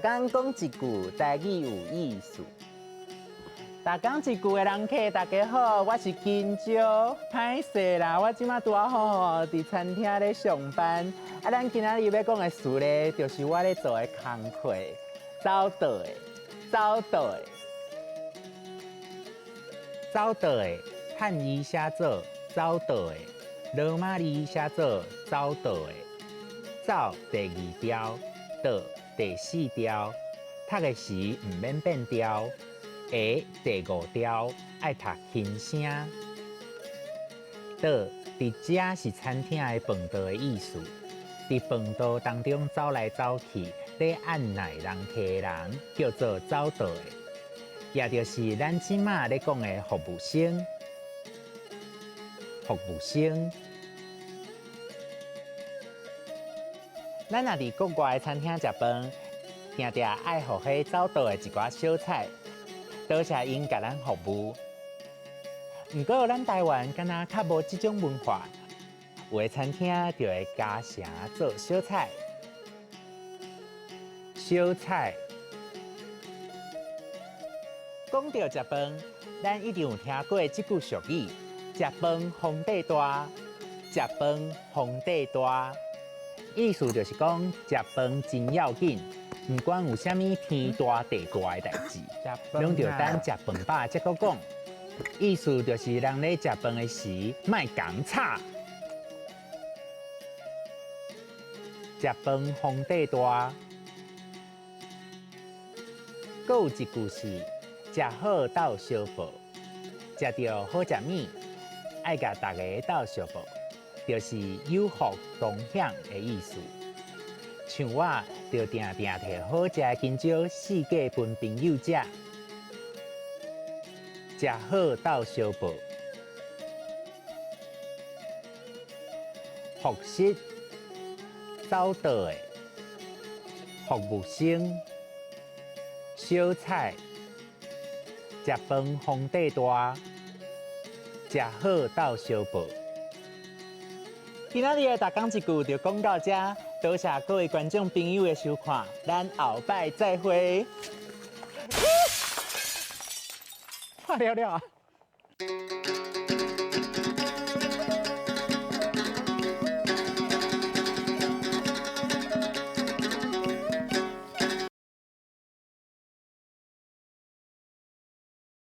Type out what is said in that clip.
讲讲一句台语有意思。大讲一句的人客，大家好，我是金蕉，歹势啦，我即马拄好好伫餐厅咧上班。啊，咱今仔日要讲的事咧，就是我咧做的工课，走道的，走道的，走道的，汉语写作走道的，罗马字写作走道的。走第二条，道第四条，读的时唔免变调。下第五条爱读轻声。道伫遮是餐厅的饭道的意思，伫饭道当中走来走去，咧按耐人客的人叫做走道的，也就是咱即马咧讲的服务生。服务生，咱若伫国外的餐厅食饭，定定爱互迄走道的一寡小菜。多谢因甲咱服务。不过咱台湾敢若较无即种文化，有的餐厅就会加成做小菜。小菜，讲到食饭，咱一定有听过即句俗语：食饭皇帝大，食饭皇帝大。意思就是讲食饭真要紧。不管有啥物天大地大的代志，拢着等食饭饱才阁讲。意思就是人咧食饭的时，莫讲吵。食饭皇帝大。阁有一句是：食好斗相报，食到好食物，爱甲大家斗相报，就是有福同享的意思。像我，就定定摕好食的金蕉四界分朋友食，食好斗相报。服饰走道的服务生，小菜食饭皇帝大，食好斗相报。今仔日的大讲一句就讲到这。多谢各位观众朋友的收看，咱后摆再会。话了了。